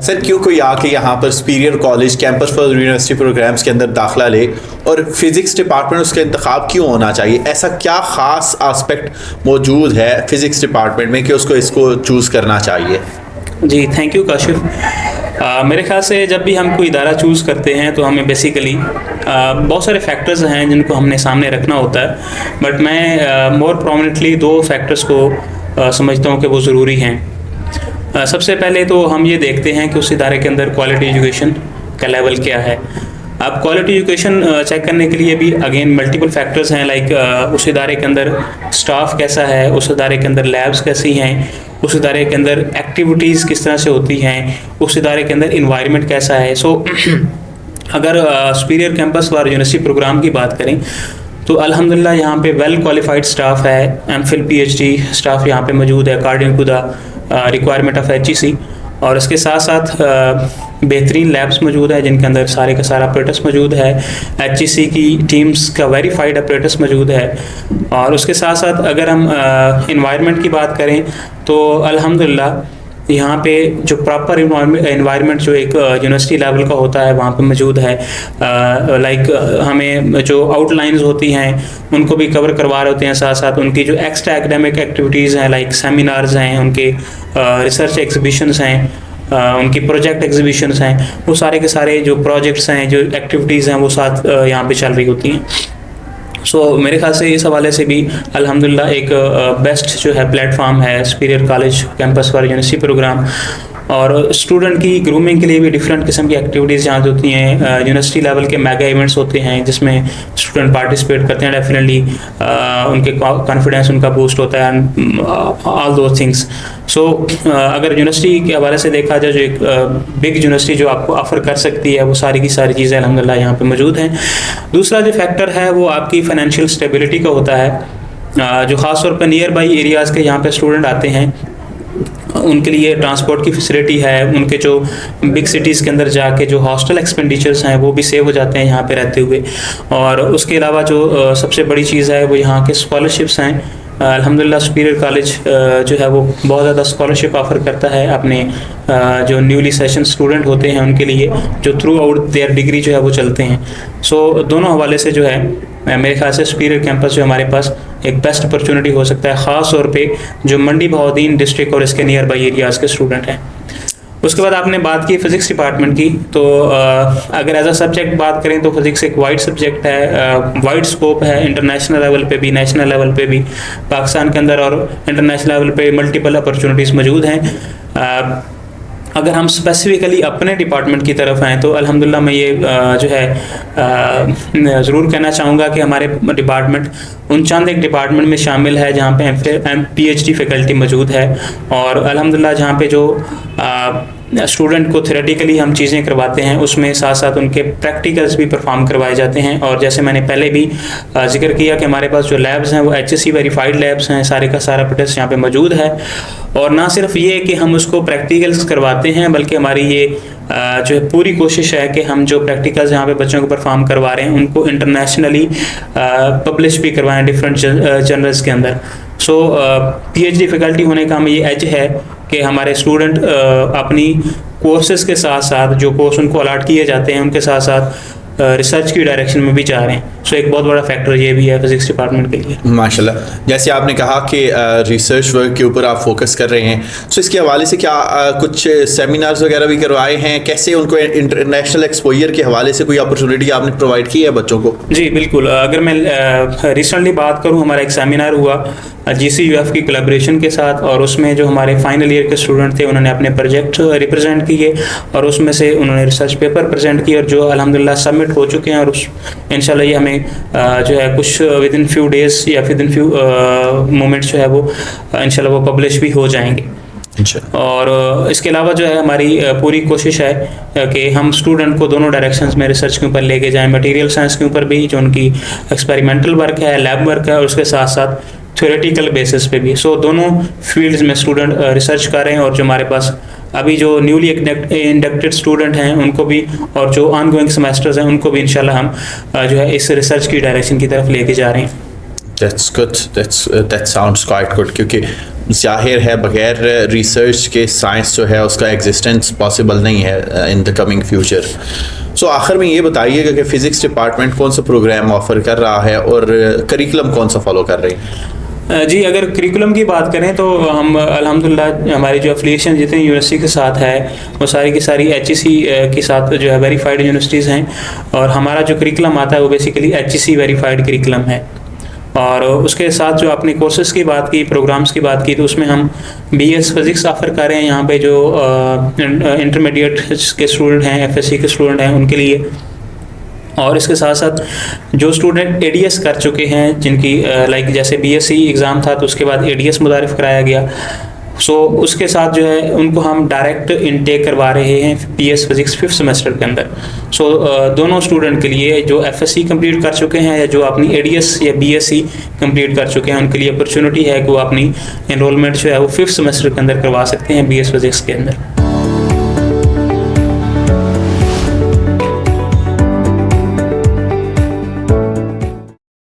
Sir क्यों कोई आके यहाँ पर superior college campus for university programs के अंदर दाखिला ले और फिज़िक्स डिपार्टमेंट उसका इंतखाब क्यों होना चाहिए? ऐसा क्या ख़ास आस्पेक्ट मौजूद है फिज़िक्स डिपार्टमेंट में कि उसको इसको चूज़ करना चाहिए? जी, थैंक यू काशिफ। मेरे ख्याल से जब भी हम कोई इदारा चूज़ करते हैं तो हमें बेसिकली बहुत सारे फैक्टर्स हैं जिनको हमने सामने रखना होता है, बट मैं मोर प्रोमिनेंटली 2 फैक्टर्स को समझता हूँ कि वो ज़रूरी हैं। सबसे पहले तो हम ये देखते हैं कि उस इदारे के अंदर क्वालिटी एजुकेशन का लेवल क्या है। अब क्वालिटी एजुकेशन चेक करने के लिए भी अगेन मल्टीपल फैक्टर्स हैं, लाइक उस इदारे के अंदर स्टाफ कैसा है, उस इदारे के अंदर लैब्स कैसी हैं, उस इदारे के अंदर एक्टिविटीज़ किस तरह से होती हैं, उस इदारे के अंदर इन्वायरमेंट कैसा है। सो अगर superior campus for university program की बात करें तो अल्हम्दुलिल्लाह यहाँ पे वेल क्वालिफाइड स्टाफ है, एमफिल पीएचडी स्टाफ यहाँ पे मौजूद है according to the requirement of HEC, और इसके साथ साथ बेहतरीन लैब्स मौजूद है जिनके अंदर सारे का सारा अपरेटस मौजूद है, एचईसी की टीम्स का वेरीफाइड अपरेटस मौजूद है। और उसके साथ साथ अगर हम इन्वायरमेंट की बात करें तो अल्हम्दुलिल्लाह यहाँ पे जो प्रॉपर इन्वायरमेंट जो एक यूनिवर्सिटी लेवल का होता है वहाँ पे मौजूद है। लाइक हमें जो आउटलाइंस होती हैं उनको भी कवर करवा रहे होते हैं, साथ साथ उनकी जो एक्स्ट्रा एकेडमिक एक्टिविटीज़ हैं लाइक सेमिनार्स हैं, उनके रिसर्च एग्जीबिशंस हैं, उनकी प्रोजेक्ट एग्जीबिशंस हैं, वो सारे के सारे जो प्रोजेक्ट्स हैं, जो एक्टिविटीज़ हैं वो साथ यहाँ पे चल रही होती हैं। सो मेरे ख्याल से इस हवाले से भी अल्हम्दुलिल्लाह एक बेस्ट जो है प्लेटफॉर्म है superior college campus for university program. और स्टूडेंट की ग्रूमिंग के लिए भी डिफरेंट किस्म की एक्टिविटीज़ यहाँ होती हैं। यूनिवर्सिटी लेवल के मेगा इवेंट्स होते हैं जिसमें स्टूडेंट पार्टिसिपेट करते हैं, डेफिनेटली उनके कॉन्फिडेंस उनका बूस्ट होता है, ऑल दो थिंग्स। सो अगर यूनिवर्सिटी के हवाले से देखा जाए, जो एक बिग यूनिवर्सिटी जो आपको ऑफ़र कर सकती है वो सारी की सारी चीज़ें अल्हम्दुलिल्लाह यहाँ पे मौजूद हैं। दूसरा जो फैक्टर है वो आपकी फाइनेंशियल स्टेबिलिटी का होता है। जो ख़ास तौर पर नियर बाई एरियाज़ के यहाँ पे स्टूडेंट आते हैं उनके लिए ट्रांसपोर्ट की फैसिलिटी है, उनके जो बिग सिटीज़ के अंदर जाके जो हॉस्टल एक्सपेंडिचर्स हैं वो भी सेव हो जाते हैं यहाँ पे रहते हुए। और उसके अलावा जो सबसे बड़ी चीज़ है वो यहाँ के स्कॉलरशिप्स हैं। अल्हम्दुलिल्लाह सुपीरियर कॉलेज जो है वो बहुत ज़्यादा स्कॉलरशिप ऑफ़र करता है अपने जो न्यूली सेशन स्टूडेंट होते हैं उनके लिए, जो थ्रू आउट देयर डिग्री जो है वो चलते हैं। सो दोनों हवाले से जो है मेरे ख्याल से सुपीरियर कैंपस जो हमारे पास एक बेस्ट अपॉर्चुनिटी हो सकता है, ख़ास तौर पे जो मंडी बहाउद्दीन डिस्ट्रिक्ट और इसके नियर बाई एरियाज़ के स्टूडेंट हैं। उसके बाद आपने बात की फ़िज़िक्स डिपार्टमेंट की, तो अगर एज अ सब्जेक्ट बात करें तो फ़िज़िक्स एक वाइड सब्जेक्ट है, वाइड स्कोप है, इंटरनेशनल लेवल पे भी, नेशनल लेवल पे भी, पाकिस्तान के अंदर और इंटरनेशनल लेवल पे मल्टीपल अपॉर्चुनिटीज़ मौजूद हैं। अगर हम स्पेसिफिकली अपने डिपार्टमेंट की तरफ आएँ तो अल्हम्दुलिल्लाह मैं ये जो है ज़रूर कहना चाहूँगा कि हमारे डिपार्टमेंट उन चंद एक डिपार्टमेंट में शामिल है जहाँ पे पीएचडी फैकल्टी मौजूद है। और अल्हम्दुलिल्लाह जहाँ पे जो स्टूडेंट को थ्योरेटिकली हम चीज़ें करवाते हैं उसमें साथ साथ उनके प्रैक्टिकल्स भी परफॉर्म करवाए जाते हैं। और जैसे मैंने पहले भी जिक्र किया कि हमारे पास जो लैब्स हैं वो एचएससी वेरीफाइड लैब्स हैं, सारे का सारा प्रोटेस्ट यहाँ पे मौजूद है। और ना सिर्फ ये कि हम उसको प्रैक्टिकल्स करवाते हैं, बल्कि हमारी ये जो है पूरी कोशिश है कि हम जो प्रैक्टिकल्स यहाँ पे बच्चों को परफॉर्म करवा रहे हैं उनको इंटरनेशनली पब्लिश भी करवाएं डिफरेंट जर्नल्स के अंदर। सो पीएचडी फैकल्टी होने का हमें ये एज है कि हमारे स्टूडेंट अपनी कोर्सेज़ के साथ साथ जो कोर्स उनको अलाट किए जाते हैं उनके साथ साथ रिसर्च की डायरेक्शन में भी जा रहे हैं। सो एक बहुत बड़ा फैक्टर ये भी है फिज़िक्स डिपार्टमेंट के लिए। माशाल्लाह, जैसे आपने कहा कि रिसर्च वर्क के ऊपर आप फोकस कर रहे हैं, सो इसके हवाले से क्या कुछ सेमिनार्स वगैरह भी करवाए हैं? कैसे उनको इंटरनेशनल एक्सपोजर के हवाले से कोई अपॉर्चुनिटी आपने प्रोवाइड की है बच्चों को? जी बिल्कुल। अगर मैं रिसेंटली बात करूँ, हमारा एक सेमिनार हुआ GCUF की कोलैबोरेशन के साथ, और उसमें जो हमारे फाइनल ईयर के स्टूडेंट थे उन्होंने अपने प्रोजेक्ट रिप्रेजेंट किए और उसमें से उन्होंने रिसर्च पेपर प्रेजेंट किए और जो अल्हम्दुलिल्लाह सबमिट हो चुके हैं। और उस इंशाल्लाह ये हमें जो है कुछ विद इन फ्यू डेज़ या विद इन फ्यू मोमेंट्स जो है वो इंशाल्लाह वो पब्लिश भी हो जाएंगे। और इसके अलावा जो है हमारी पूरी कोशिश है कि हम स्टूडेंट को दोनों डायरेक्शंस में रिसर्च के ऊपर लेके जाएं, मटेरियल साइंस के ऊपर भी जो उनकी एक्सपेरिमेंटल वर्क है, लैब वर्क है, और उसके साथ साथ थ्योरेटिकल बेसिस पे भी। सो दोनों फील्ड्स में स्टूडेंट रिसर्च कर रहे हैं। और जो हमारे पास अभी जो न्यूली इंडक्टेड स्टूडेंट हैं उनको भी, और जो ऑन गोइंग सेमेस्टर्स हैं उनको भी इंशाल्लाह हम जो है इस रिसर्च की डायरेक्शन की तरफ लेके जा रहे हैं। That's good, that sounds quite good, क्योंकि जाहिर है बगैर रिसर्च के साइंस जो है उसका एग्जिस्टेंस पॉसिबल नहीं है इन द कमिंग फ्यूचर। सो आखिर में ये बताइएगा कि फ़िज़िक्स डिपार्टमेंट कौन सा प्रोग्राम ऑफ़र कर रहा है और करिकुलम कौन सा फॉलो कर रही है? जी, अगर करिकुलम की बात करें तो हम अल्हम्दुलिल्लाह हमारी जो एफिलिएशन जितनी यूनिवर्सिटी के साथ है वो सारी की सारी HEC के साथ जो है वेरीफाइड यूनिवर्सिटीज़ हैं, और हमारा जो करिकुलम आता है वो बेसिकली HEC वेरीफाइड करिकुलम है। और उसके साथ जो आपने कोर्सेज़ की बात की, प्रोग्राम्स की बात की, तो उसमें हम BS फिज़िक्स ऑफ़र कर रहे हैं यहाँ पे जो इंटरमीडिएट के स्टूडेंट हैं, FSC के स्टूडेंट हैं उनके लिए। और इसके साथ साथ जो स्टूडेंट ADS कर चुके हैं, जिनकी लाइक जैसे BSc एग्ज़ाम था तो उसके बाद ADS मुतारिफ़ कराया गया, सो उसके साथ जो है उनको हम डायरेक्ट इनटेक करवा रहे हैं BS फिज़िक्स 5th सेमेस्टर के अंदर। सो दोनों स्टूडेंट के लिए जो FSC कंप्लीट कर चुके हैं या जो अपनी ADS या BSc कंप्लीट कर चुके हैं उनके लिए अपॉर्चुनिटी है कि वो अपनी एनरोलमेंट जो है वो 5th सेमेस्टर के अंदर करवा सकते हैं BS फिज़िक्स के अंदर।